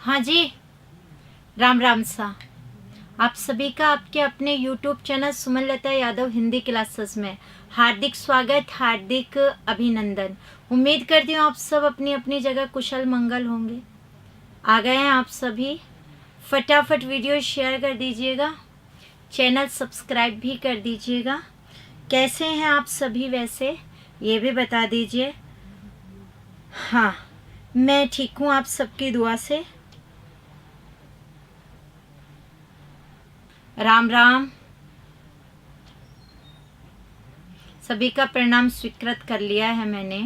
हाँ जी, राम राम सा। आप सभी का आपके अपने YouTube channel Sumanlata Yadav Hindi classes में हार्दिक स्वागत, हार्दिक अभिनंदन। उम्मीद करती हूँ आप सब अपनी अपनी जगह कुशल मंगल होंगे। आ गए हैं आप सभी, फटाफट वीडियो शेयर कर दीजिएगा, चैनल सब्सक्राइब भी कर दीजिएगा। कैसे हैं आप सभी, वैसे ये भी बता दीजिए। हाँ, मैं ठीक हूँ आप सबकी दुआ से। राम राम। सभी का प्रणाम स्वीकृत कर लिया है मैंने।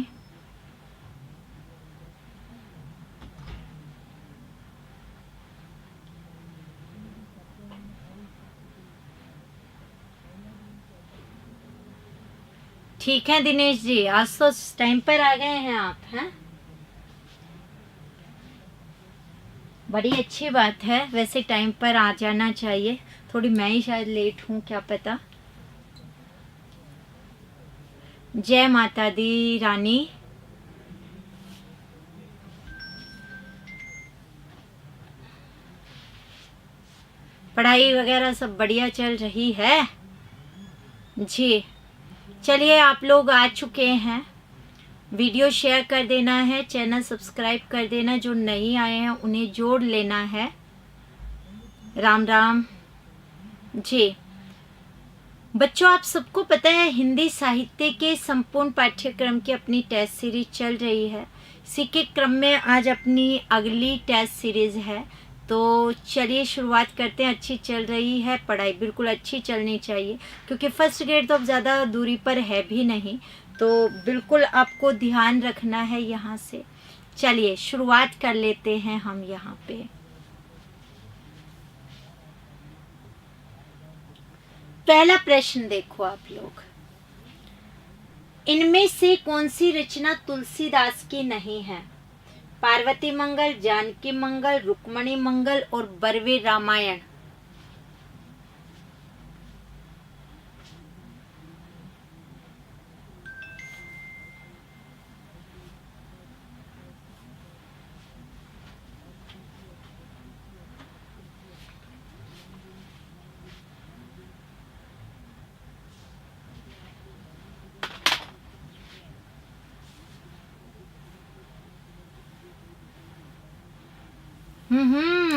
ठीक है दिनेश जी, आज तो टाइम पर आ गए हैं आप, हैं? बड़ी अच्छी बात है, वैसे टाइम पर आ जाना चाहिए। थोड़ी मैं ही शायद लेट हूँ, क्या पता। जय माता दी रानी। पढ़ाई वगैरह सब बढ़िया चल रही है जी। चलिए, आप लोग आ चुके हैं, वीडियो शेयर कर देना है, चैनल सब्सक्राइब कर देना, जो नहीं आए हैं उन्हें जोड़ लेना है। राम राम जी। बच्चों, आप सबको पता है हिंदी साहित्य के संपूर्ण पाठ्यक्रम की अपनी टेस्ट सीरीज चल रही है। इसी के क्रम में आज अपनी अगली टेस्ट सीरीज है, तो चलिए शुरुआत करते हैं। अच्छी चल रही है पढ़ाई, बिल्कुल अच्छी चलनी चाहिए, क्योंकि फर्स्ट ग्रेड तो अब ज़्यादा दूरी पर है भी नहीं, तो बिल्कुल आपको ध्यान रखना है यहाँ से। चलिए शुरुआत कर लेते हैं हम यहाँ पे। पहला प्रश्न देखो आप लोग, इनमें से कौन सी रचना तुलसीदास की नहीं है? पार्वती मंगल, जानकी मंगल, रुक्मणी मंगल और बरवे रामायण।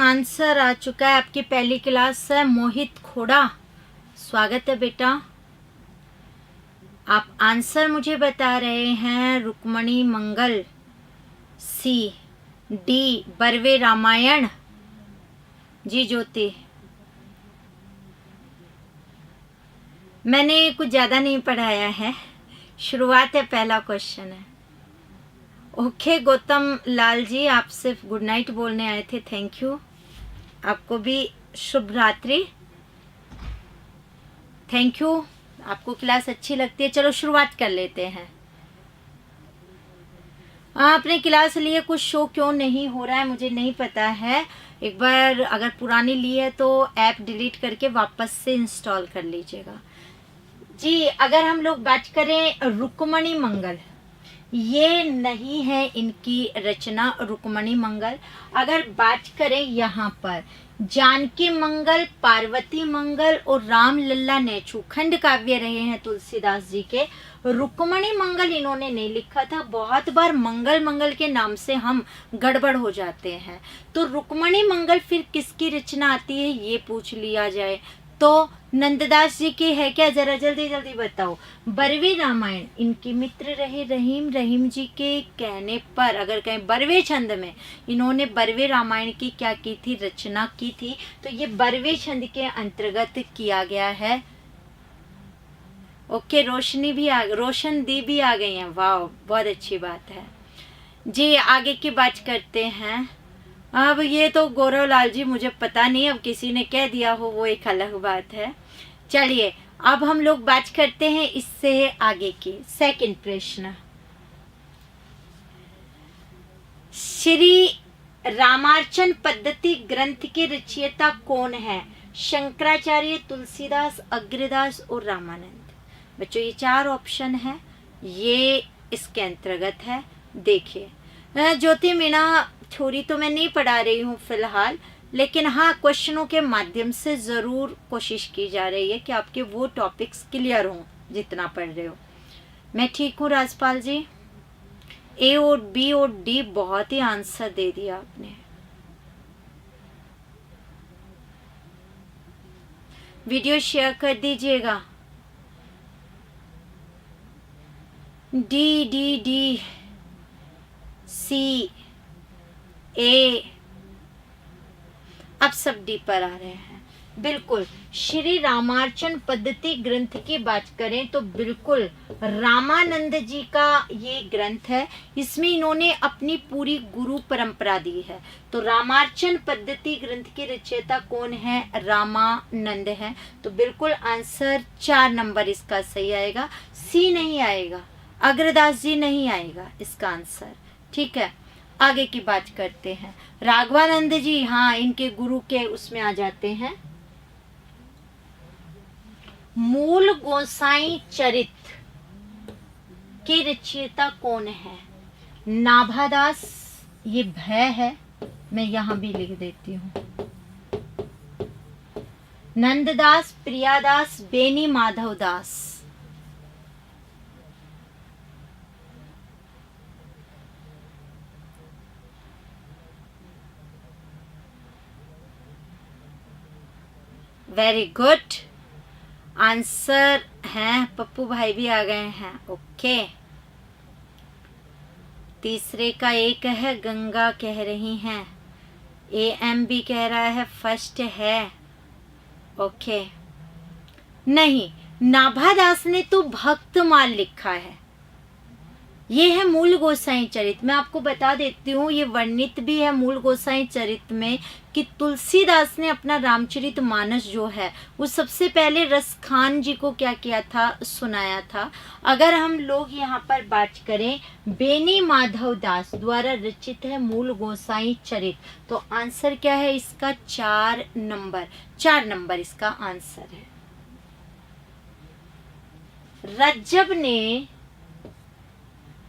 आंसर आ चुका है। आपकी पहली क्लास है मोहित खोड़ा, स्वागत है बेटा। आप आंसर मुझे बता रहे हैं रुक्मणी मंगल, सी डी बरवे रामायण। जी ज्योति, मैंने कुछ ज़्यादा नहीं पढ़ाया है, शुरुआत है, पहला क्वेश्चन है। ओके गौतम लाल जी, आप सिर्फ गुड नाइट बोलने आए थे, थैंक यू। आपको भी शुभ रात्रि, थैंक यू। आपको क्लास अच्छी लगती है। चलो शुरुआत कर लेते हैं। आपने क्लास लिए कुछ शो क्यों नहीं हो रहा है मुझे नहीं पता है। एक बार अगर पुरानी ली है तो ऐप डिलीट करके वापस से इंस्टॉल कर लीजिएगा जी। अगर हम लोग बात करें रुक्मणी मंगल, ये नहीं है इनकी रचना रुक्मणी मंगल। अगर बात करें यहाँ पर जानकी मंगल, पार्वती मंगल और राम लल्ला नेचू खंड काव्य रहे हैं तुलसीदास जी के। रुक्मणी मंगल इन्होंने नहीं लिखा था। बहुत बार मंगल मंगल के नाम से हम गड़बड़ हो जाते हैं, तो रुक्मणी मंगल फिर किसकी रचना आती है ये पूछ लिया जाए तो नंददास जी की है क्या? जरा जल्दी जल्दी बताओ। बरवे रामायण इनके मित्र रहे रहीम, रहीम जी के कहने पर, अगर कहें बरवे छंद में, इन्होंने बरवे रामायण की क्या की थी, रचना की थी, तो ये बरवे छंद के अंतर्गत किया गया है। ओके, रोशनी भी रोशन दी भी आ गई हैं, वाह बहुत अच्छी बात है जी। आगे की बात करते हैं। अब ये तो गौरव लाल जी मुझे पता नहीं, अब किसी ने कह दिया हो वो एक अलग बात है। चलिए अब हम लोग बात करते हैं इससे आगे की। सेकंड प्रश्न, श्री रामार्चन पद्धति ग्रंथ के रचयिता कौन है? शंकराचार्य, तुलसीदास, अग्रदास और रामानंद। बच्चों ये चार ऑप्शन है, ये इसके अंतर्गत है। देखिए ज्योति मीना, थ्योरी तो मैं नहीं पढ़ा रही हूँ फिलहाल, लेकिन हाँ क्वेश्चनों के माध्यम से ज़रूर कोशिश की जा रही है कि आपके वो टॉपिक्स क्लियर हों जितना पढ़ रहे हो। मैं ठीक हूँ राजपाल जी? ए और बी और डी बहुत ही आंसर दे दिया आपने। वीडियो शेयर कर दीजिएगा। डी डी डी सी ए, अब सब डी पर आ रहे हैं। बिल्कुल, श्री रामार्चन पद्धति ग्रंथ की बात करें तो बिल्कुल रामानंद जी का ये ग्रंथ है। इसमें इन्होंने अपनी पूरी गुरु परंपरा दी है। तो रामार्चन पद्धति ग्रंथ के रचयिता कौन है? रामानंद है। तो बिल्कुल आंसर 4 नंबर इसका सही आएगा। सी नहीं आएगा, अग्रदास जी नहीं आएगा इसका आंसर। ठीक है, आगे की बात करते हैं। राघवानंद जी, हाँ इनके गुरु के उसमें आ जाते हैं। मूल गोसाई चरित के रचयिता कौन है? नाभादास, ये भय है, मैं यहां भी लिख देती हूँ। Nanddas, Priyadas, Beni Madhavdas. Very good answer है। पप्पू भाई भी आ गए हैं। ओके, तीसरे का एक है, गंगा कह रही हैं। एम भी कह रहा है फर्स्ट है। ओके, नहीं, नाभादास ने तो भक्तमाल लिखा है। ये है मूल गोसाई चरित। मैं आपको बता देती हूँ, ये वर्णित भी है मूल गोसाई चरित में कि तुलसीदास ने अपना रामचरित मानस जो है वो सबसे पहले रसखान जी को क्या किया था? सुनाया था। अगर हम लोग यहाँ पर बात करें, बेनी माधव दास द्वारा रचित है मूल गोसाई चरित। तो आंसर क्या है इसका? 4 नंबर। 4 नंबर इसका आंसर है। रज्जब ने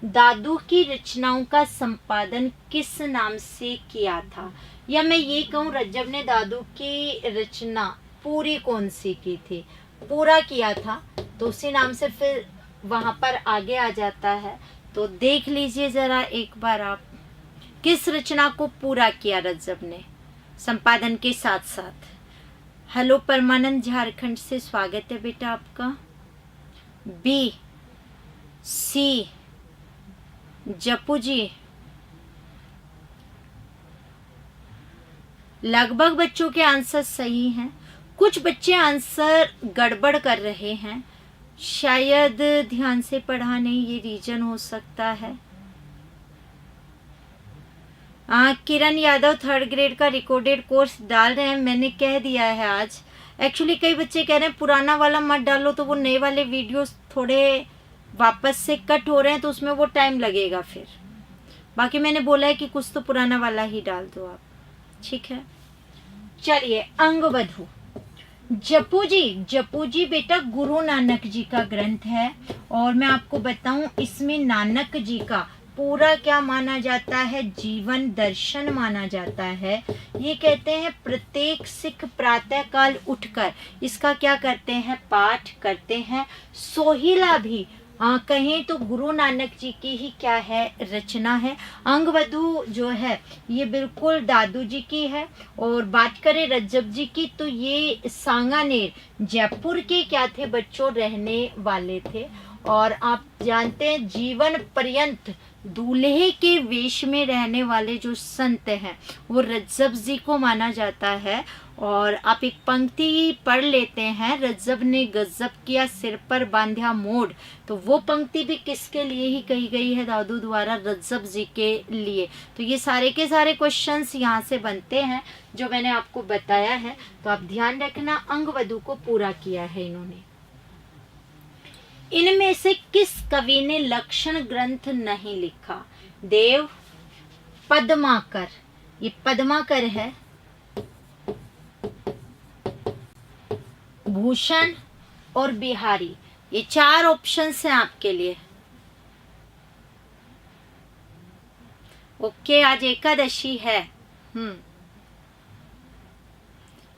दादू की रचनाओं का संपादन किस नाम से किया था? या मैं ये कहूँ, रज्जब ने दादू की रचना पूरी कौन सी की थी? पूरा किया था, तो उसी नाम से फिर वहां पर आगे आ जाता है। तो देख लीजिए जरा एक बार आप, किस रचना को पूरा किया रज्जब ने संपादन के साथ साथ। हेलो परमानंद, झारखंड से स्वागत है बेटा आपका। बी, सी, जप्पू जी, लगभग बच्चों के आंसर सही हैं। कुछ बच्चे आंसर गड़बड़ कर रहे हैं, शायद ध्यान से पढ़ा नहीं, ये रीजन हो सकता है। किरण यादव 3rd ग्रेड का रिकॉर्डेड कोर्स डाल रहे हैं, मैंने कह दिया है आज। एक्चुअली कई बच्चे कह रहे हैं पुराना वाला मत डालो, तो वो नए वाले वीडियोस थोड़े वापस से कट हो रहे हैं, तो उसमें वो टाइम लगेगा फिर। बाकी मैंने बोला है कि कुछ तो पुराना वाला ही डाल दो आप, ठीक है। चलिए, अंगवधु। जप्पू जी बेटा गुरु नानक जी का ग्रंथ है, और मैं आपको बताऊं इसमें नानक जी का पूरा क्या माना जाता है? जीवन दर्शन माना जाता है। ये कहते हैं प्रत्येक सिख प्रातः काल उठकर इसका क्या करते हैं? पाठ करते हैं। सोहिला भी कहें तो गुरु नानक जी की ही क्या है? रचना है। अंगवधु जो है ये बिल्कुल दादू जी की है। और बात करें रज्जब जी की, तो ये सांगानेर जयपुर के क्या थे बच्चों? रहने वाले थे। और आप जानते हैं जीवन पर्यंत दूल्हे के वेश में रहने वाले जो संत हैं वो रज्जब जी को माना जाता है। और आप एक पंक्ति पढ़ लेते हैं, रज्जब ने गजब किया सिर पर बांधा मोड़। तो वो पंक्ति भी किसके लिए ही कही गई है? दादू द्वारा रज्जब जी के लिए। तो ये सारे के सारे क्वेश्चंस यहाँ से बनते हैं जो मैंने आपको बताया है। तो आप ध्यान रखना, अंगवधु को पूरा किया है इन्होंने। इनमें से किस कवि ने लक्षण ग्रंथ नहीं लिखा? देव, पद्माकर, ये पद्माकर है, भूषण और बिहारी। ये 4 ऑप्शंस हैं आपके लिए। ओके, आज एकादशी है।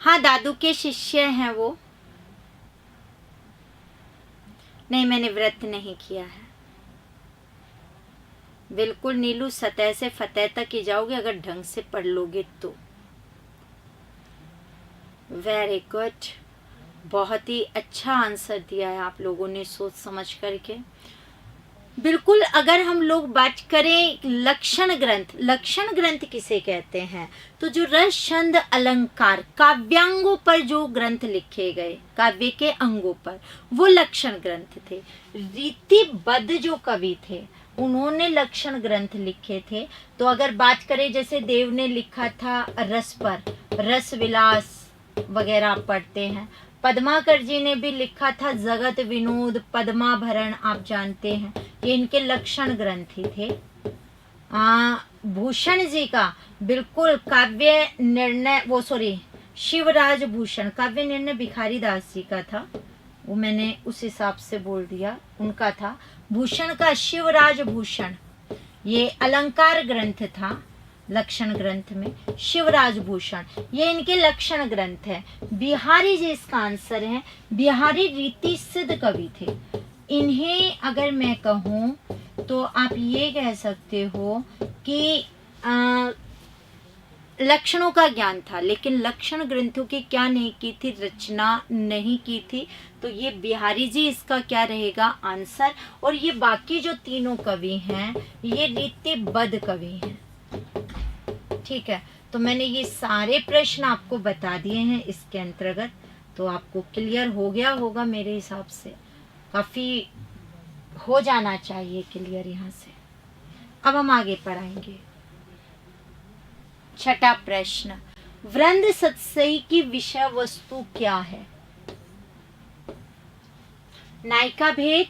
हाँ, दादू के शिष्य हैं वो। नहीं, मैंने व्रत नहीं किया है। बिल्कुल नीलू, सतह से फतेह तक ही जाओगे अगर ढंग से पढ़ लोगे तो। वेरी गुड, बहुत ही अच्छा आंसर दिया है आप लोगों ने सोच समझ करके। बिल्कुल, अगर हम लोग बात करें लक्षण ग्रंथ, लक्षण ग्रंथ किसे कहते हैं, तो जो रस छंद अलंकार काव्यांगों पर जो ग्रंथ लिखे गए, काव्य के अंगों पर, वो लक्षण ग्रंथ थे। रीतिबद्ध जो कवि थे उन्होंने लक्षण ग्रंथ लिखे थे। तो अगर बात करें, जैसे देव ने लिखा था रस पर, रस विलास वगैरह आप पढ़ते हैं। पद्माकर जी ने भी लिखा था जगत विनोद, पद्माभरण आप जानते हैं, ये इनके लक्षण ग्रंथ ही थे। भूषण जी का बिल्कुल काव्य निर्णय, वो सॉरी शिवराज भूषण, काव्य निर्णय भिखारी दास जी का था, वो मैंने उस हिसाब से बोल दिया, उनका था। भूषण का शिवराज भूषण, ये अलंकार ग्रंथ था लक्षण ग्रंथ में, शिवराज भूषण, ये इनके लक्षण ग्रंथ है। बिहारी जी इसका आंसर है। बिहारी रीति सिद्ध कवि थे। इन्हें अगर मैं कहूँ तो आप ये कह सकते हो कि लक्षणों का ज्ञान था, लेकिन लक्षण ग्रंथों की क्या नहीं की थी, रचना नहीं की थी। तो ये बिहारी जी इसका क्या रहेगा आंसर। और ये बाकी जो तीनों कवि हैं ये रीतिबद्ध कवि हैं। ठीक है, तो मैंने ये सारे प्रश्न आपको बता दिए हैं इसके अंतर्गत, तो आपको क्लियर हो गया होगा मेरे हिसाब से, काफी हो जाना चाहिए क्लियर यहाँ से। अब हम आगे पढ़ाएंगे। छठा प्रश्न, वृंद सतसई की विषय वस्तु क्या है। नायिका भेद,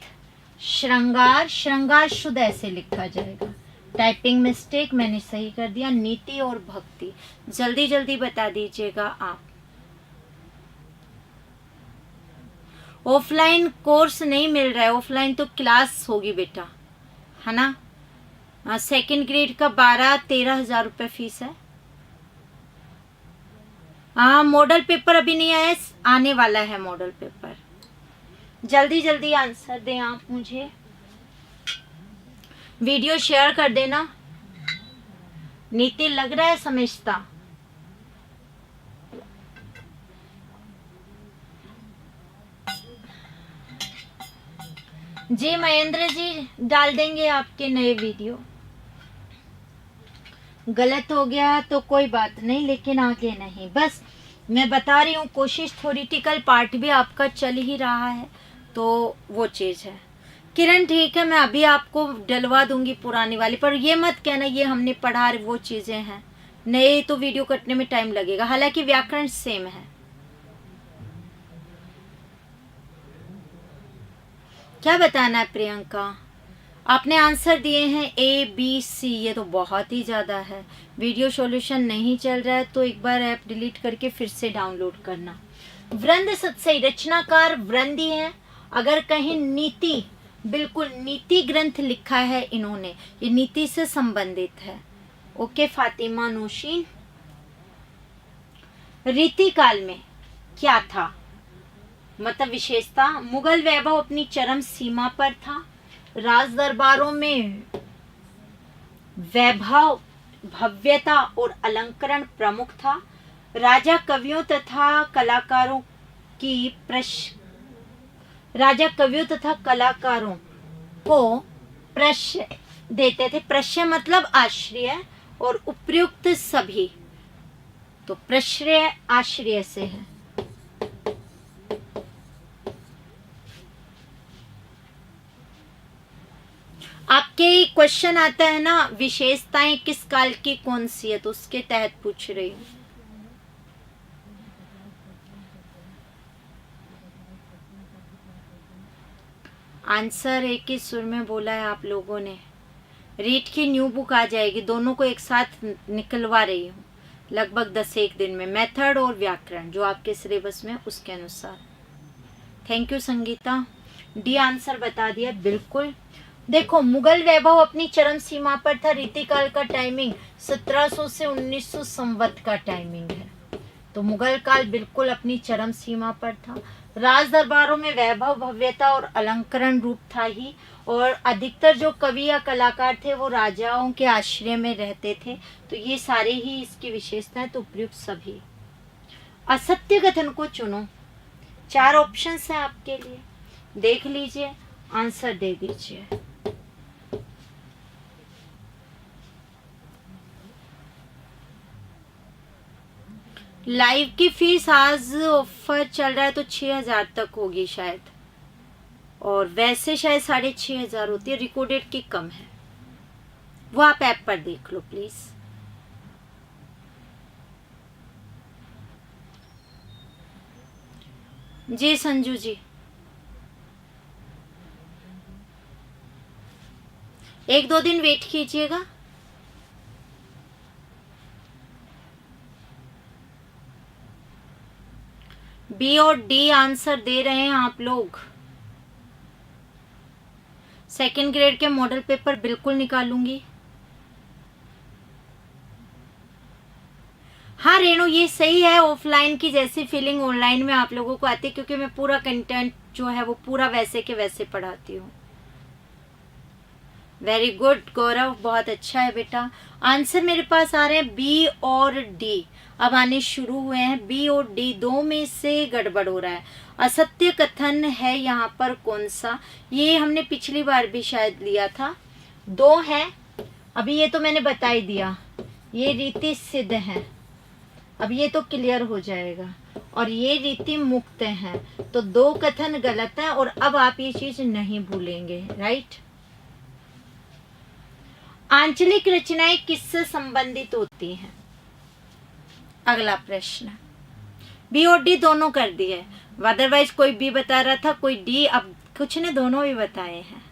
श्रृंगार, श्रृंगार शुद्ध ऐसे लिखा जाएगा, टाइपिंग मिस्टेक मैंने सही कर दिया, नीति और भक्ति। जल्दी जल्दी बता दीजिएगा आप। ऑफलाइन कोर्स नहीं मिल रहा है, ऑफलाइन तो क्लास होगी बेटा, है ना। सेकंड ग्रेड का 12-13 हजार रुपये फीस है। मॉडल पेपर अभी नहीं आया, आने वाला है मॉडल पेपर। जल्दी जल्दी आंसर दें आप मुझे, वीडियो शेयर कर देना। नीति लग रहा है समझता। जी महेंद्र जी डाल देंगे आपके नए वीडियो। गलत हो गया तो कोई बात नहीं, लेकिन आगे नहीं, बस मैं बता रही हूँ, कोशिश थ्योरेटिकल पार्ट भी आपका चल ही रहा है, तो वो चीज़ है। किरण ठीक है, मैं अभी आपको डलवा दूंगी पुरानी वाली, पर ये मत कहना ये हमने पढ़ा, वो चीज़ें हैं, नए तो वीडियो कटने में टाइम लगेगा, हालांकि व्याकरण सेम है। क्या बताना है प्रियंका, आपने आंसर दिए हैं ABC, ये तो बहुत ही ज़्यादा है। वीडियो सॉल्यूशन नहीं चल रहा है तो एक बार ऐप डिलीट करके फिर से डाउनलोड करना। वृंद सतसई रचनाकार वृंदी हैं। अगर कहीं नीति, बिल्कुल नीति ग्रंथ लिखा है इन्होंने, ये नीति से संबंधित है। ओके फातिमा नौशीन। रीति काल में क्या था, मतलब विशेषता, मुगल वैभव अपनी चरम सीमा पर था, राज दरबारों में वैभव, भव्यता और अलंकरण प्रमुख था, राजा कवियों तथा कलाकारों को प्रश्य देते थे। प्रश्य मतलब आश्रय, और उपयुक्त सभी, तो प्रश्रय आश्रय से है। आपके क्वेश्चन आता है ना, विशेषताएं किस काल की कौन सी है, तो उसके तहत पूछ रही हूँ। आंसर एक ही सुर में बोला है आप लोगों ने। रीड की न्यू बुक आ जाएगी, दोनों को एक साथ निकलवा रही हूँ लगभग 10-1 दिन में, मेथड और व्याकरण जो आपके सिलेबस में उसके अनुसार। Thank you Sangeeta. D answer बता दिया बिल्कुल। देखो, मुगल वैभव अपनी चरम सीमा पर था। रीतिकाल का टाइमिंग 1700 से 1900 संवत का टाइमिंग है। तो मुगल काल बिल्कुल अपनी चरम सीमा पर था। राज दरबारों में वैभव, भव्यता और अलंकरण रूप था ही। और अधिकतर जो कवि या कलाकार थे वो राजाओं के आश्रय में रहते थे। तो ये सारे ही इसकी विशेषताएं। तो उपयुक्त सभी। असत्य कथन को चुनो। 4 ऑप्शंस हैं आपके लिए, देख लीजिए, आंसर दे दीजिए। लाइव की फीस आज ऑफर चल रहा है तो 6,000 तक होगी शायद, और वैसे शायद 6,500 होती है। रिकॉर्डेड की कम है, वो आप ऐप पर देख लो प्लीज। जी संजू जी, 1-2 दिन वेट कीजिएगा। बी और डी आंसर दे रहे हैं आप लोग। सेकेंड ग्रेड के मॉडल पेपर बिल्कुल निकालूंगी। हाँ रेणु, ये सही है। ऑफलाइन की जैसी फीलिंग ऑनलाइन में आप लोगों को आती है, क्योंकि मैं पूरा कंटेंट जो है वो पूरा वैसे के वैसे पढ़ाती हूँ। वेरी गुड गौरव, बहुत अच्छा है बेटा। आंसर मेरे पास आ रहे हैं बी और डी। अब आने शुरू हुए हैं। बी और डी, 2 में से गड़बड़ हो रहा है। असत्य कथन है यहाँ पर कौन सा? ये हमने पिछली बार भी शायद लिया था। 2 है। अभी ये तो मैंने बता ही दिया, ये रीति सिद्ध है। अब ये तो क्लियर हो जाएगा। और ये रीति मुक्त है। तो 2 कथन गलत है। और अब आप ये चीज नहीं भूलेंगे, राइट? आंचलिक रचनाएं किससे संबंधित होती हैं? अगला प्रश्न। बी और डी दोनों कर दिए। अदरवाइज कोई बी बता रहा था, कोई डी, अब कुछ ने दोनों भी बताए हैं।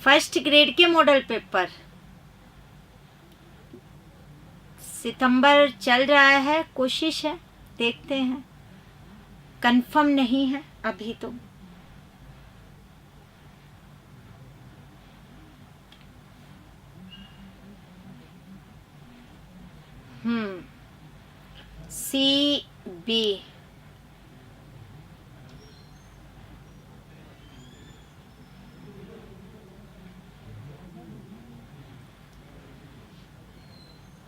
फर्स्ट ग्रेड के मॉडल पेपर सितंबर चल रहा है, कोशिश है, देखते हैं, कंफर्म नहीं है अभी तो। C B.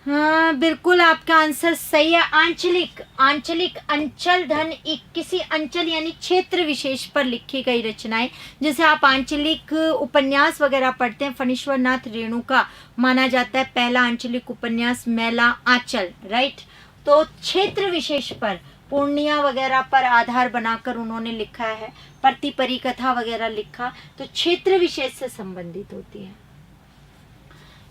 हाँ बिल्कुल, आपका आंसर सही है। आंचलिक, आंचलिक अंचल धन किसी अंचल यानी क्षेत्र विशेष पर लिखी गई रचनाएं। जैसे आप आंचलिक उपन्यास वगैरह पढ़ते हैं, फणीश्वर नाथ रेणु का माना जाता है पहला आंचलिक उपन्यास मैला आंचल, राइट? तो क्षेत्र विशेष पर, पूर्णिया वगैरह पर आधार बनाकर उन्होंने लिखा है, प्रति परिकथा वगैरह लिखा। तो क्षेत्र विशेष से संबंधित होती है।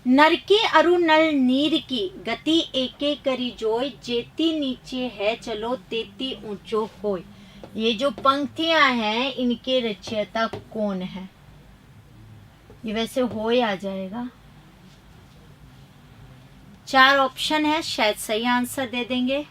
नर के अरु नल नीर की गति एके करी जोय, जेती नीचे है चलो तेती ऊंचो होय। ये जो पंक्तियां हैं इनके रचयिता कौन है? ये वैसे होय आ जाएगा। 4 ऑप्शन है, शायद सही आंसर दे देंगे।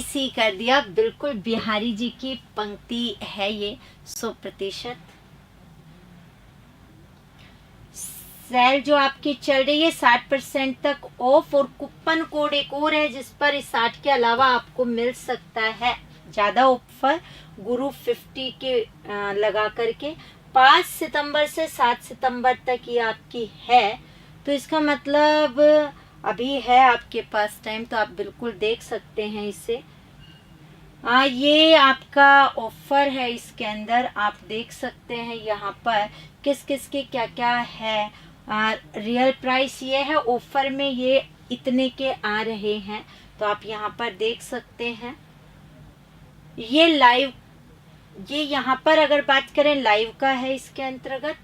सी कर दिया। बिल्कुल बिहारी जी की पंक्ति है ये, 100%। सेल जो आपकी चल रही है 60% तक ऑफ, और कूपन कोड एक और है जिस पर इस 60 के अलावा आपको मिल सकता है ज्यादा ऑफर, गुरु 50 के लगा करके। 5 सितंबर से 7 सितंबर तक ये आपकी है। तो इसका मतलब अभी है आपके पास टाइम, तो आप बिल्कुल देख सकते हैं इसे। ये आपका ऑफर है, इसके अंदर आप देख सकते हैं यहाँ पर किस किस के क्या क्या है। रियल प्राइस ये है, ऑफर में ये इतने के आ रहे हैं, तो आप यहाँ पर देख सकते हैं। ये लाइव, ये यहाँ पर अगर बात करें लाइव का है इसके अंतर्गत,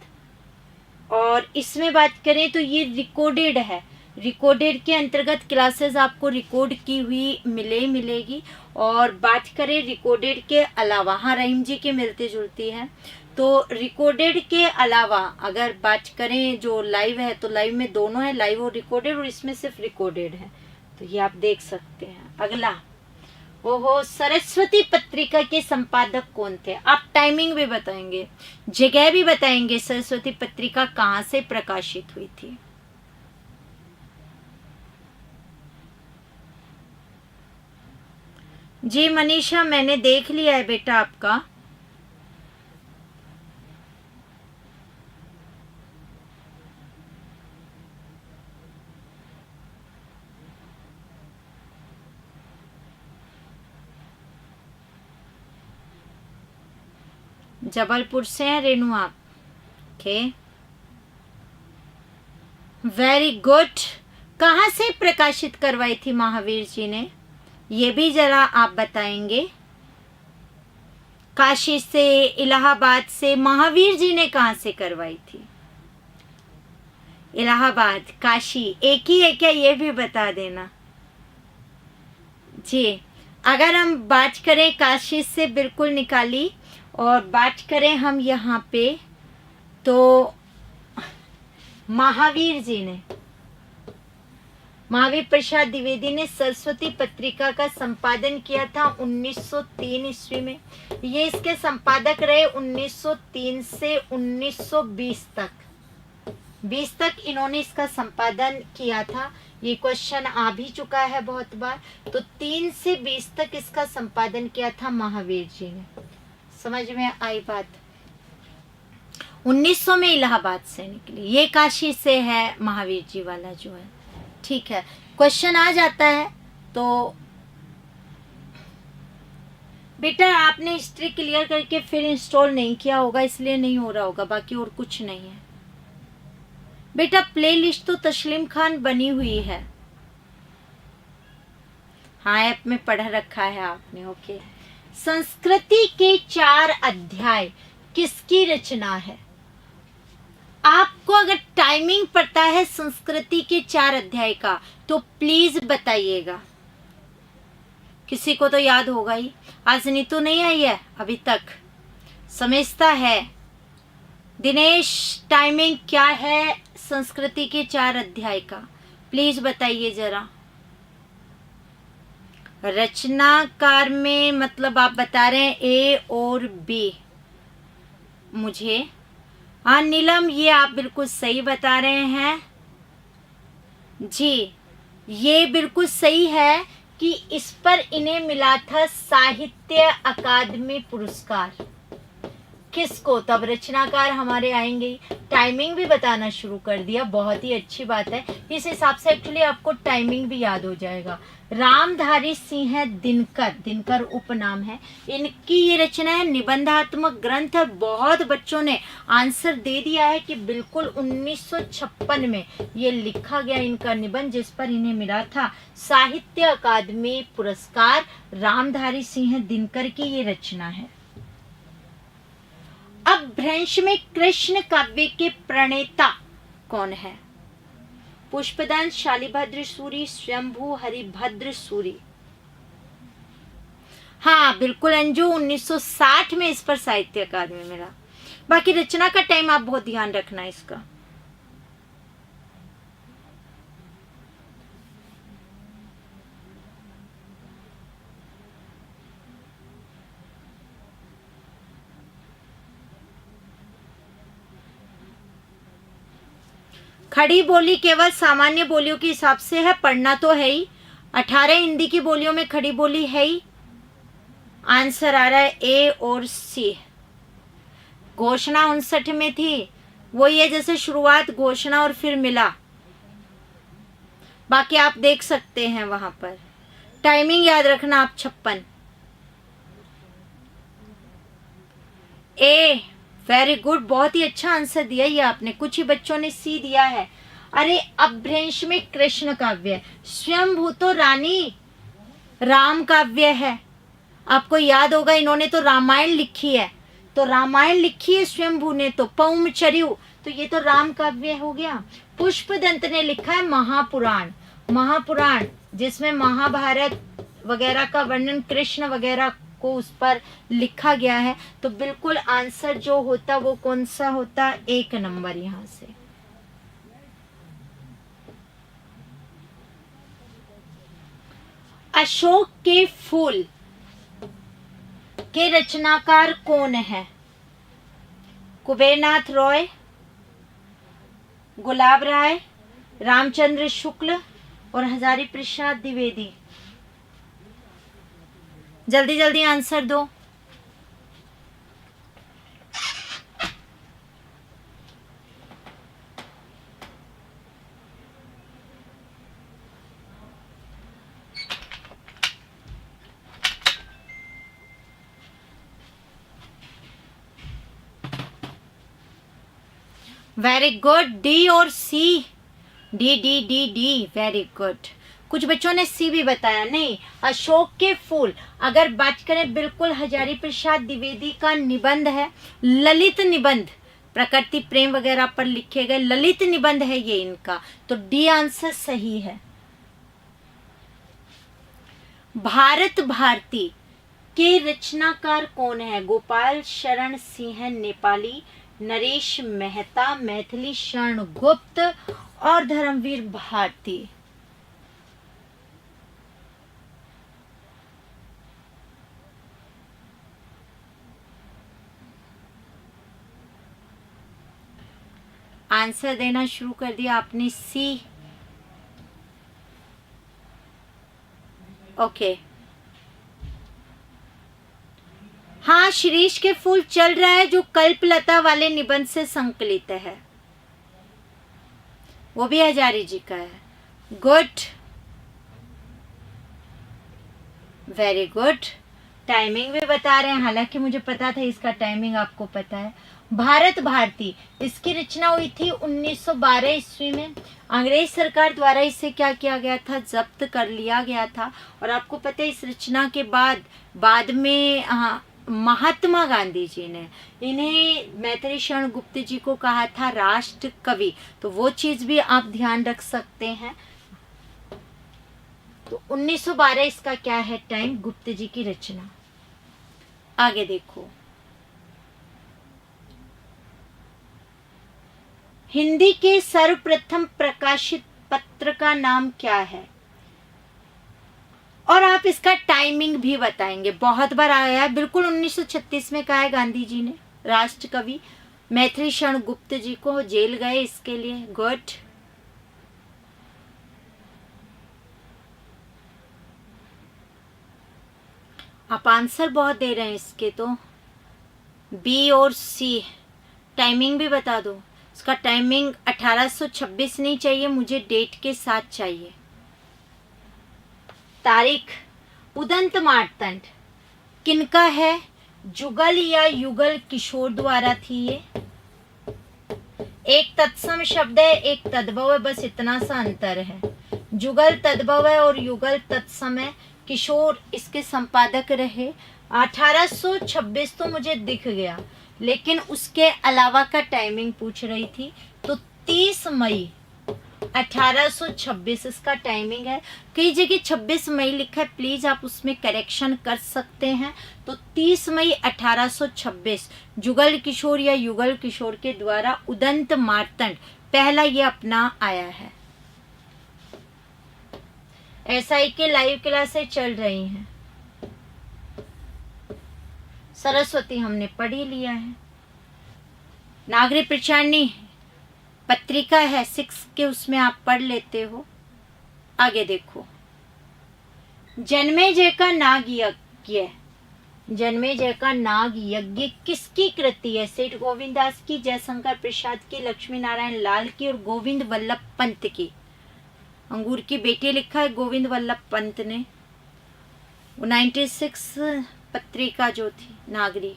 और इसमें बात करें तो ये रिकॉर्डेड है। रिकॉर्डेड के अंतर्गत क्लासेस आपको रिकॉर्ड की हुई मिलेगी। और बात करें रिकॉर्डेड के अलावा, हाँ रहीम जी की मिलती जुलती है, तो रिकॉर्डेड के अलावा अगर बात करें जो लाइव है, तो लाइव में दोनों है, लाइव और रिकॉर्डेड, और इसमें सिर्फ रिकॉर्डेड है, तो ये आप देख सकते हैं। अगला, ओहो, सरस्वती पत्रिका के संपादक कौन थे? आप टाइमिंग भी बताएंगे, जगह भी बताएंगे, सरस्वती पत्रिका कहाँ से प्रकाशित हुई थी। जी मनीषा, मैंने देख लिया है बेटा आपका। जबलपुर से हैं रेनू आप? Okay, very good. कहाँ से प्रकाशित करवाई थी महावीर जी ने, ये भी जरा आप बताएंगे। काशी से, इलाहाबाद से, महावीर जी ने कहाँ से करवाई थी? इलाहाबाद, काशी एक ही है क्या, ये भी बता देना जी। अगर हम बात करें काशी से, बिल्कुल निकाली, और बात करें हम यहाँ पे, तो महावीर जी ने, महावीर प्रसाद द्विवेदी ने सरस्वती पत्रिका का संपादन किया था 1903 ईस्वी में। ये इसके संपादक रहे 1903 से 1920 तक, 20 तक इन्होंने इसका संपादन किया था। ये क्वेश्चन आ भी चुका है बहुत बार, तो 3 से 20 तक इसका संपादन किया था महावीर जी ने। समझ में आई बात? 1900 में इलाहाबाद से निकली, ये काशी से है महावीर जी वाला जो है, ठीक है। क्वेश्चन आ जाता है तो बेटा आपने हिस्ट्री क्लियर करके फिर इंस्टॉल नहीं किया होगा, इसलिए नहीं हो रहा होगा, बाकी और कुछ नहीं है बेटा। प्लेलिस्ट तो तस्लीम खान बनी हुई है, हाँ ऐप में पढ़ रखा है आपने, ओके। संस्कृति के 4 अध्याय किसकी रचना है? आपको अगर टाइमिंग पता है संस्कृति के 4 अध्याय का तो प्लीज बताइएगा। किसी को तो याद होगा ही, आज नीतू नहीं आई है अभी तक, समझता है। दिनेश, टाइमिंग क्या है संस्कृति के 4 अध्याय का, प्लीज बताइए जरा। रचनाकार में मतलब आप बता रहे हैं ए और बी मुझे। हाँ नीलम, ये आप बिल्कुल सही बता रहे हैं जी, ये बिल्कुल सही है कि इस पर इन्हें मिला था साहित्य अकादमी पुरस्कार। किसको? तब रचनाकार हमारे आएंगे। टाइमिंग भी बताना शुरू कर दिया, बहुत ही अच्छी बात है। इस हिसाब से एक्चुअली आपको टाइमिंग भी याद हो जाएगा। रामधारी सिंह दिनकर, दिनकर उपनाम है इनकी, ये रचना है निबंधात्मक ग्रंथ है। बहुत बच्चों ने आंसर दे दिया है कि बिल्कुल 1956 में ये लिखा गया इनका निबंध, जिस पर इन्हें मिला था साहित्य अकादमी पुरस्कार। रामधारी सिंह दिनकर की ये रचना है। अपभ्रंश में कृष्ण काव्य के प्रणेता कौन है? पुष्पदंत, शालिभद्र सूरी, स्वयंभू, हरिभद्र सूरी। हाँ बिल्कुल अंजू, 1960 में इस पर साहित्य अकादमी मिला। बाकी रचना का टाइम आप बहुत ध्यान रखना इसका। खड़ी बोली केवल सामान्य बोलियों के हिसाब से है, पढ़ना तो है ही। 18 हिंदी की बोलियों में खड़ी बोली है ही। आंसर आ रहा है ए और सी। घोषणा 59 में थी, वही है जैसे शुरुआत घोषणा और फिर मिला। बाकी आप देख सकते हैं वहां पर। टाइमिंग याद रखना आप 56। ए, वेरी गुड, बहुत ही अच्छा आंसर दिया ये आपने। कुछ ही बच्चों ने सी दिया है। अरे अपभ्रंश में कृष्ण काव्य, स्वयंभू तो रानी राम काव्य है। आपको याद होगा इन्होंने तो रामायण लिखी है, तो रामायण लिखी है स्वयंभू ने तो। पौम चरियु, तो ये तो राम काव्य हो गया। पुष्पदंत ने लिखा है महापुराण। महापुराण जिसमें महाभारत वगैरह का वर्णन, कृष्ण वगैरह को उस पर लिखा गया है। तो बिल्कुल आंसर जो होता वो कौन सा होता? 1 नंबर यहाँ से। अशोक के फूल के रचनाकार कौन है? कुबेरनाथ रॉय, गुलाब राय, रामचंद्र शुक्ल और हजारी प्रसाद द्विवेदी। जल्दी जल्दी आंसर दो। वेरी गुड, डी और C. D D D D, very good. कुछ बच्चों ने सी भी बताया। नहीं, अशोक के फूल अगर बात करें, बिल्कुल हजारी प्रसाद द्विवेदी का निबंध है, ललित निबंध, प्रकृति प्रेम वगैरह पर लिखे गए ललित निबंध है ये इनका। तो डी आंसर सही है। भारत भारती के रचनाकार कौन है? गोपाल शरण सिंह नेपाली, नरेश मेहता, मैथिली शरण गुप्त और धर्मवीर भारती। आंसर देना शुरू कर दिया आपने। सी, ओके। हाँ, शिरीष के फूल चल रहा है जो कल्पलता वाले निबंध से संकलित है, वो भी हजारी जी का है। Good, very good. टाइमिंग भी बता रहे हैं, हालांकि मुझे पता था इसका टाइमिंग आपको पता है। भारत भारती, इसकी रचना हुई थी 1912 ईस्वी में। अंग्रेज सरकार द्वारा इसे क्या किया गया था? जब्त कर लिया गया था। और आपको पता है इस रचना के बाद में महात्मा गांधी जी ने इन्हें मैथिली शरण गुप्त जी को कहा था राष्ट्र कवि। तो वो चीज भी आप ध्यान रख सकते हैं। तो 1912 इसका क्या है टाइम, गुप्त जी की रचना। आगे देखो, हिंदी के सर्वप्रथम प्रकाशित पत्र का नाम क्या है? और आप इसका टाइमिंग भी बताएंगे। बहुत बार आया है, बिल्कुल 1936 में कहा है गांधी जी ने राष्ट्र कवि। मैथिली शरण गुप्त जी को जेल गए इसके लिए। गुड, आप आंसर बहुत दे रहे हैं इसके। तो बी और सी। टाइमिंग भी बता दो। इसका टाइमिंग 1826 नहीं चाहिए मुझे, डेट के साथ चाहिए। तारीख, उदंत मार्तंड किनका है? जुगल या युगल किशोर द्वारा थी ये। एक तत्सम शब्द है, एक तद्भव है, बस इतना सा अंतर है। जुगल तद्भव है और युगल तत्सम है। किशोर इसके संपादक रहे। 1826 तो मुझे दिख गया, लेकिन उसके अलावा का टाइमिंग पूछ रही थी। तो 30 मई 1826 इसका टाइमिंग है। कई जगह 26 मई लिखा है, प्लीज आप उसमें करेक्शन कर सकते हैं। तो 30 मई 1826 जुगल किशोर या युगल किशोर के द्वारा उदंत मार्तंड पहला ये अपना आया है। एसआई के लाइव क्लासेस चल रही हैं। सरस्वती हमने पढ़ ही लिया है। नागरिक प्रचारणी पत्रिका है 6 के, उसमें आप पढ़ लेते हो। आगे देखो, जन्मेजय का नाग यज्ञ। जन्मेजय का नाग यज्ञ किसकी कृति है? सेठ गोविंद दास की, जयशंकर प्रसाद की, लक्ष्मी नारायण लाल की और गोविंद वल्लभ पंत की। अंगूर की बेटी लिखा है गोविंद वल्लभ पंत ने। 96 पत्रिका जो थी नागरी।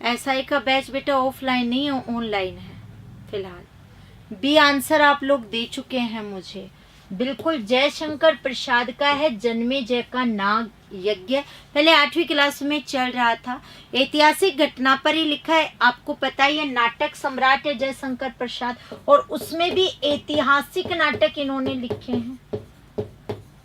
एसआई का बैच बेटा ऑफलाइन नहीं है, ऑनलाइन है फिलहाल। बी आंसर आप लोग दे चुके हैं मुझे। बिल्कुल जयशंकर प्रसाद का है जन्मे जय का नाग यज्ञ, पहले 8वीं क्लास में चल रहा था। ऐतिहासिक घटना पर ही लिखा है, आपको पता ही है नाटक सम्राट है जयशंकर प्रसाद, और उसमें भी ऐतिहासिक नाटक इन्होंने लिखे हैं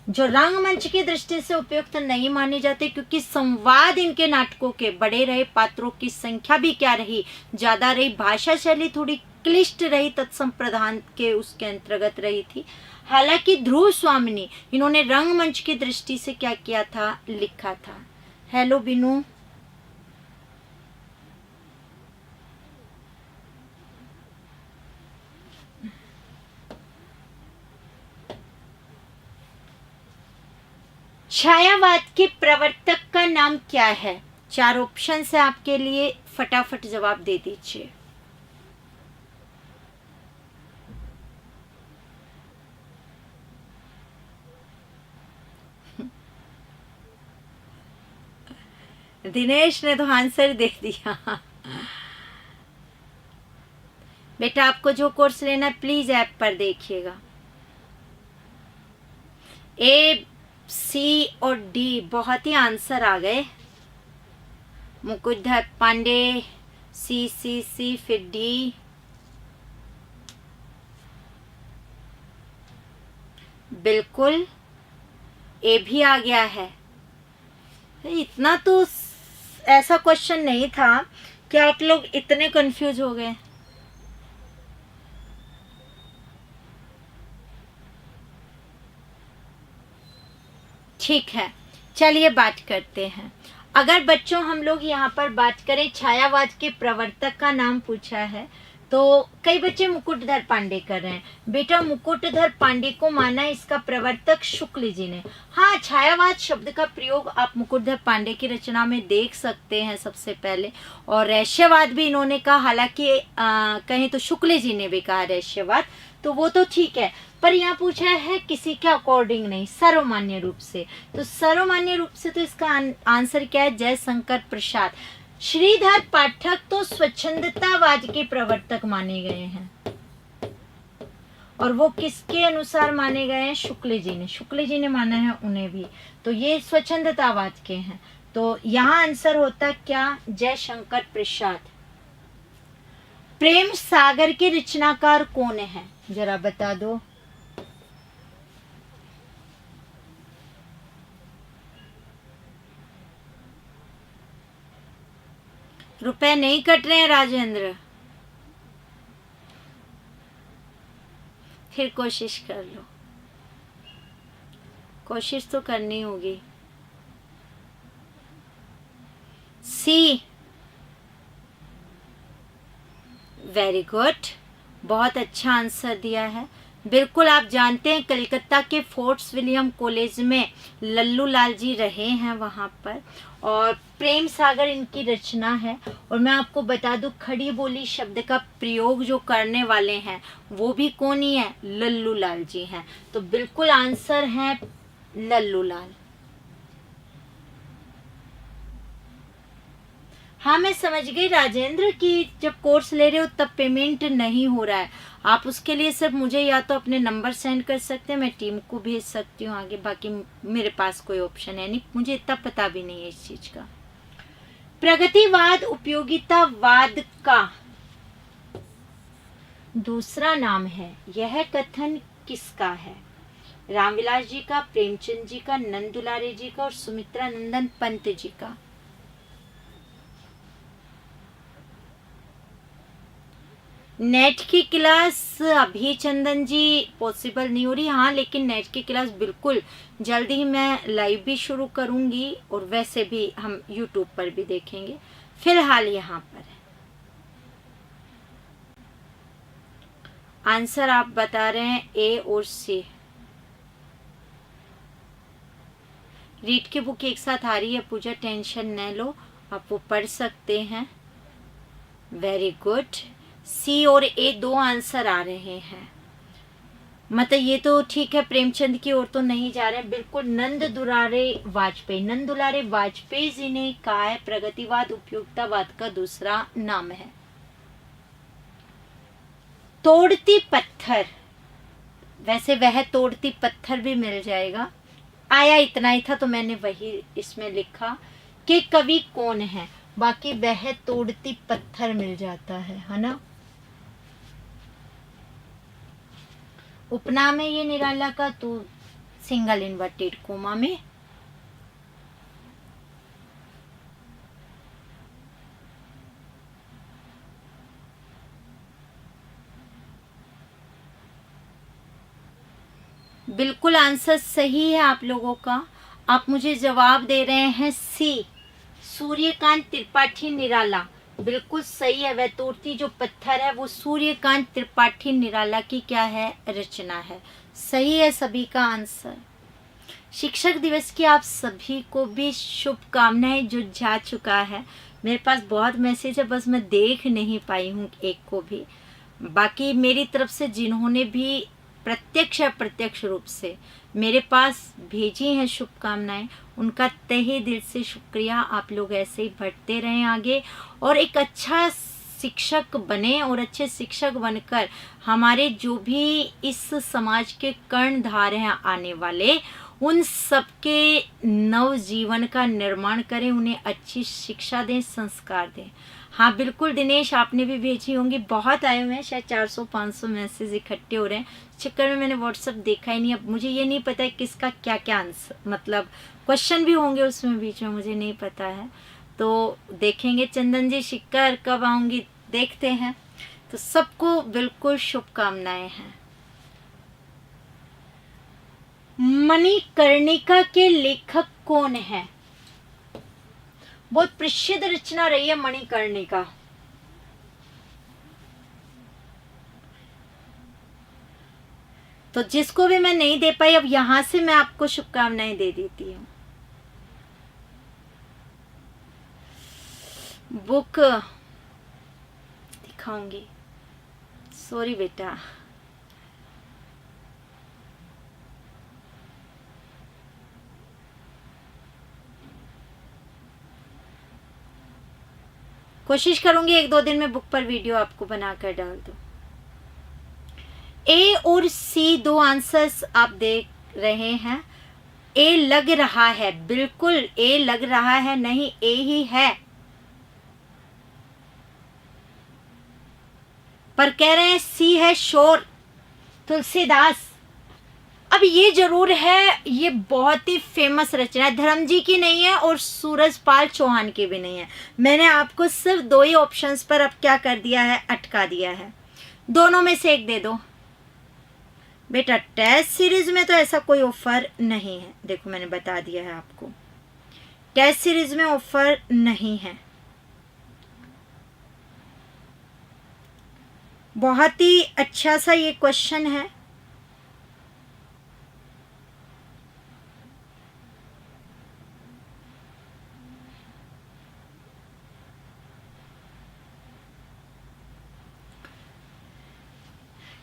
जो रंगमंच की दृष्टि से उपयुक्त नहीं माने जाते, क्योंकि संवाद इनके नाटकों के बड़े रहे, पात्रों की संख्या भी क्या रही, ज्यादा रही, भाषा शैली थोड़ी क्लिष्ट रही, तत्सम प्रधान के उसके अंतर्गत रही थी। हालांकि ध्रुव स्वामिनी इन्होंने रंगमंच की दृष्टि से क्या किया था, लिखा था। हेलो बिनू, छायावाद के प्रवर्तक का नाम क्या है? 4 ऑप्शन है आपके लिए, फटाफट जवाब दे दीजिए। दिनेश ने तो आंसर दे दिया। बेटा आपको जो कोर्स लेना है प्लीज ऐप पर देखिएगा। ए, सी और डी बहुत ही आंसर आ गए। मुकुटधर पांडे, सी, फिर डी। बिल्कुल ए भी आ गया है। इतना तो ऐसा क्वेश्चन नहीं था कि आप लोग इतने कंफ्यूज हो गए। ठीक है, चलिए बात करते हैं। अगर बच्चों हम लोग यहाँ पर बात करें, छायावाद के प्रवर्तक का नाम पूछा है, तो कई बच्चे मुकुटधर पांडे कर रहे हैं। बेटा मुकुटधर पांडे को माना इसका प्रवर्तक शुक्ल जी ने। हाँ, छायावाद शब्द का प्रयोग आप मुकुटधर पांडे की रचना में देख सकते हैं सबसे पहले, और रहस्यवाद भी इन्होंने कहा, हालांकि कहीं तो शुक्ल जी ने भी कहा रहस्यवाद, तो वो तो ठीक है, पर यहाँ पूछा है किसी के अकॉर्डिंग नहीं, सर्वमान्य रूप से। तो सर्वमान्य रूप से तो इसका आंसर क्या है, जयशंकर प्रसाद। श्रीधर पाठक तो स्वच्छंदतावाद के प्रवर्तक माने गए हैं, और वो किसके अनुसार माने गए हैं, शुक्ल जी ने। शुक्ल जी ने माना है उन्हें भी, तो ये स्वच्छंदतावाद के हैं। तो यहाँ आंसर होता क्या, जयशंकर प्रसाद। प्रेम सागर के रचनाकार कौन है, जरा बता दो। रुपए नहीं कट रहे हैं राजेंद्र, फिर कोशिश कर लो, कोशिश तो करनी होगी। सी, वेरी गुड, बहुत अच्छा आंसर दिया है। बिल्कुल, आप जानते हैं कलकत्ता के फोर्ट्स विलियम कॉलेज में लल्लू लाल जी रहे हैं वहाँ पर, और प्रेम सागर इनकी रचना है। और मैं आपको बता दूं, खड़ी बोली शब्द का प्रयोग जो करने वाले हैं वो भी कौन ही है, लल्लू लाल जी हैं। तो बिल्कुल आंसर है लल्लू लाल। हाँ, मैं समझ गई राजेंद्र कि जब कोर्स ले रहे हो तब पेमेंट नहीं हो रहा है, आप उसके लिए सिर्फ मुझे या तो अपने नंबर सेंड कर सकते हैं, मैं टीम को भेज सकती हूँ आगे, बाकी मेरे पास कोई ऑप्शन है नहीं, मुझे इतना पता भी नहीं है इस चीज का। प्रगतिवाद उपयोगितावाद का दूसरा नाम है, यह कथन किसका है, रामविलास जी का, प्रेमचंद जी का, नंद दुलारे जी का, और सुमित्रा नंदन पंत जी का। नेट की क्लास अभी चंदन जी पॉसिबल नहीं हो रही, हाँ, लेकिन नेट की क्लास बिल्कुल जल्दी ही मैं लाइव भी शुरू करूंगी, और वैसे भी हम यूट्यूब पर भी देखेंगे। फिलहाल यहाँ पर है आंसर, आप बता रहे हैं ए और सी। रीड की बुक एक साथ आ रही है पूजा, टेंशन न लो, आप वो पढ़ सकते हैं। वेरी गुड, सी और ए 2 आंसर आ रहे हैं, मतलब ये तो ठीक है, प्रेमचंद की ओर तो नहीं जा रहे। बिल्कुल नंद दुलारे वाजपेयी, नंद दुलारे वाजपेयी जी ने कहा है प्रगतिवाद उपयोगितावाद का दूसरा नाम है। तोड़ती पत्थर, वैसे वह तोड़ती पत्थर भी मिल जाएगा, आया इतना ही था तो मैंने वही इसमें लिखा कि कवि कौन है, बाकी वह तोड़ती पत्थर मिल जाता है ना। उपनाम है ये निराला का, तो सिंगल इन्वर्टेड कोमा में। बिल्कुल आंसर सही है आप लोगों का। आप मुझे जवाब दे रहे हैं सी, सूर्यकांत त्रिपाठी निराला। बिल्कुल सही है, वह तोड़ती जो पत्थर है वो सूर्यकांत त्रिपाठी निराला की क्या है, रचना है। सही है सभी का आंसर। शिक्षक दिवस की आप सभी को भी शुभकामनाएं। जो जा चुका है, मेरे पास बहुत मैसेज है, बस मैं देख नहीं पाई हूँ एक को भी। बाकी मेरी तरफ से जिन्होंने भी प्रत्यक्ष या अप्रत्यक्ष रूप से मेरे पास भेजी हैं शुभकामनाएं, उनका तहे दिल से शुक्रिया। आप लोग ऐसे ही बढ़ते रहें आगे और एक अच्छा शिक्षक बने, और अच्छे शिक्षक बनकर हमारे जो भी इस समाज के कर्णधार हैं आने वाले, उन सबके नव जीवन का निर्माण करें, उन्हें अच्छी शिक्षा दें, संस्कार दें। हाँ बिल्कुल दिनेश, आपने भी भेजी होंगी, बहुत आए हुए हैं, शायद 400-500 मैसेज इकट्ठे हो रहे हैं। चक्कर में मैंने व्हाट्सअप देखा ही नहीं। अब मुझे ये नहीं पता है किसका क्या क्या आंसर, मतलब क्वेश्चन भी होंगे उसमें बीच में, मुझे नहीं पता है, तो देखेंगे। चंदन जी शिक्कर कब आऊँगी, देखते हैं। तो सबको बिल्कुल शुभकामनाएं हैं। मणिकर्णिका के लेखक कौन है? बहुत प्रसिद्ध रचना रही है मणिकर्णिका। तो जिसको भी मैं नहीं दे पाई, अब यहां से मैं आपको शुभकामनाएं दे देती हूँ। बुक दिखाऊंगी, सॉरी बेटा। कोशिश करूंगी 1-2 दिन में बुक पर वीडियो आपको बनाकर डाल दूं। ए और सी 2 आंसर्स आप देख रहे हैं। ए लग रहा है, बिल्कुल ए लग रहा है नहीं, ए ही है, पर कह रहे हैं सी है शोर, तुलसीदास। अब ये जरूर है, ये बहुत ही फेमस रचना है, धर्म जी की नहीं है और सूरजपाल चौहान की भी नहीं है। मैंने आपको सिर्फ 2 ही ऑप्शंस पर अब क्या कर दिया है, अटका दिया है। दोनों में से एक दे दो बेटा। टेस्ट सीरीज में तो ऐसा कोई ऑफर नहीं है, देखो मैंने बता दिया है आपको, टेस्ट सीरीज में ऑफर नहीं है। बहुत ही अच्छा सा ये क्वेश्चन है।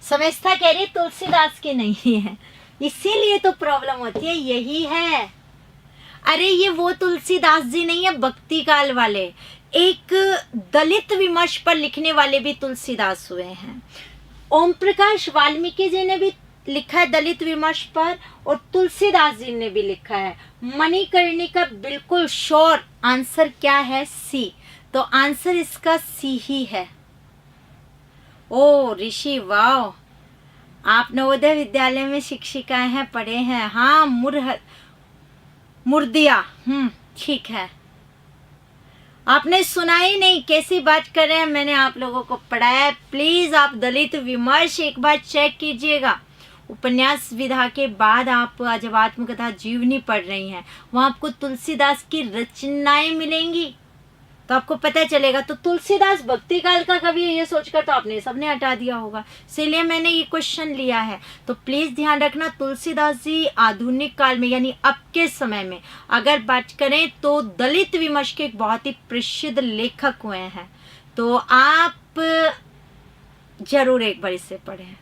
समझता कह रही तुलसीदास की नहीं है, इसीलिए तो प्रॉब्लम होती है, यही है। अरे ये वो तुलसीदास जी नहीं है, भक्ति काल वाले, एक दलित विमर्श पर लिखने वाले भी तुलसीदास हुए हैं। ओम प्रकाश वाल्मीकि जी ने भी लिखा है दलित विमर्श पर, और तुलसीदास जी ने भी लिखा है। मणिकर्णिका बिल्कुल श्योर आंसर क्या है, सी। तो आंसर इसका सी ही है। ओ ऋषि वाह, आप नवोदय विद्यालय में शिक्षिकाएं हैं, पढ़े हैं। हाँ मुर्दिया, ठीक है। आपने सुना ही नहीं, कैसी बात कर रहे हैं, मैंने आप लोगों को पढ़ाया है। प्लीज आप दलित विमर्श एक बार चेक कीजिएगा। उपन्यास विधा के बाद आप जब आत्मकथा जीवनी पढ़ रही हैं, वहां आपको तुलसीदास की रचनाएं मिलेंगी, तो आपको पता चलेगा। तो तुलसीदास भक्ति काल का कवि है ये सोचकर तो आपने सबने हटा दिया होगा, इसीलिए मैंने ये क्वेश्चन लिया है। तो प्लीज ध्यान रखना, तुलसीदास जी आधुनिक काल में यानी अब के समय में अगर बात करें तो दलित विमर्श के एक बहुत ही प्रसिद्ध लेखक हुए हैं। तो आप जरूर एक बार इसे पढ़ें।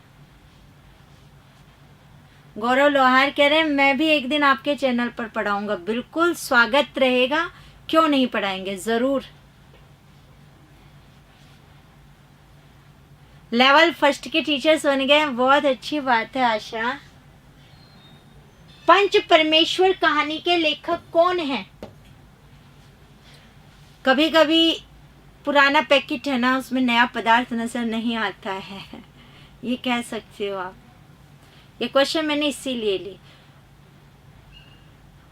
गौरव लोहार कह रहे हैं मैं भी एक दिन आपके चैनल पर पढ़ाऊंगा। बिल्कुल स्वागत रहेगा, क्यों नहीं पढ़ाएंगे, जरूर। लेवल फर्स्ट के टीचर्स बन गए, बहुत अच्छी बात है आशा। पंच परमेश्वर कहानी के लेखक कौन है? कभी कभी पुराना पैकेट है ना, उसमें नया पदार्थ नजर नहीं आता है, ये कह सकते हो आप। ये क्वेश्चन मैंने इसीलिए ली।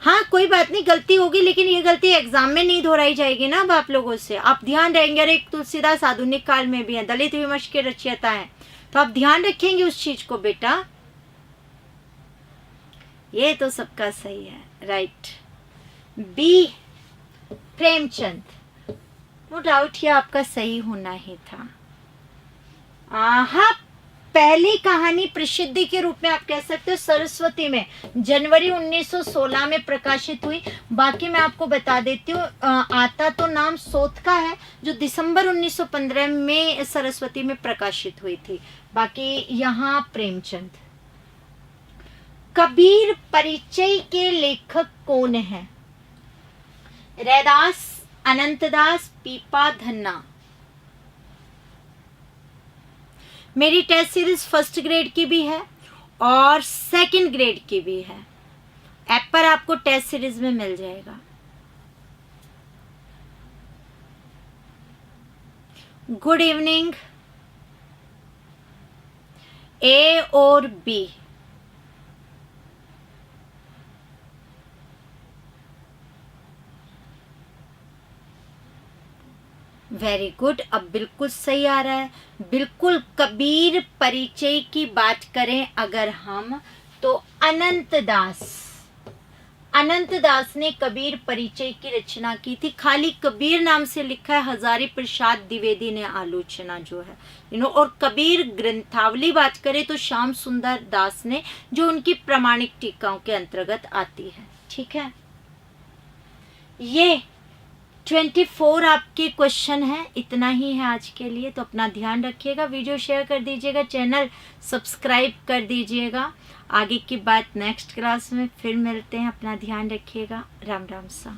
हाँ कोई बात नहीं, गलती होगी, लेकिन ये गलती एग्जाम में नहीं दोहराई जाएगी ना। अब आप लोगों से आप ध्यान रहेंगे। अरे तुलसीदास आधुनिक काल में भी है, दलित विमर्श के रचयिता है, तो आप ध्यान रखेंगे उस चीज को बेटा। ये तो सबका सही है, right. B Premchand, no doubt ये आपका सही होना ही था। हाँ, पहली कहानी प्रसिद्धि के रूप में आप कह सकते हो सरस्वती में जनवरी 1916 में प्रकाशित हुई। बाकी मैं आपको बता देती हूँ, आता तो नाम सोत का है, जो दिसंबर 1915 में सरस्वती में प्रकाशित हुई थी। बाकी यहाँ प्रेमचंद। कबीर परिचय के लेखक कौन है? रैदास, अनंतदास, पीपा, धन्ना। मेरी टेस्ट सीरीज फर्स्ट ग्रेड की भी है और सेकंड ग्रेड की भी है, ऐप पर आपको टेस्ट सीरीज में मिल जाएगा। Good evening. ए और बी? वेरी गुड, अब बिल्कुल सही आ रहा है। बिल्कुल, कबीर परिचय की बात करें अगर हम, तो अनंतदास ने कबीर परिचय की रचना की थी। खाली कबीर नाम से लिखा है, हजारी प्रसाद द्विवेदी ने आलोचना जो है और कबीर ग्रंथावली बात करें तो श्याम सुंदर दास ने, जो उनकी प्रामाणिक टीकाओं के अंतर्गत आती है। ठीक है, ये 24 आपके क्वेश्चन है। इतना ही है आज के लिए, तो अपना ध्यान रखिएगा, वीडियो शेयर कर दीजिएगा, चैनल सब्सक्राइब कर दीजिएगा। आगे की बात नेक्स्ट क्लास में फिर मिलते हैं, अपना ध्यान रखिएगा। राम राम सा।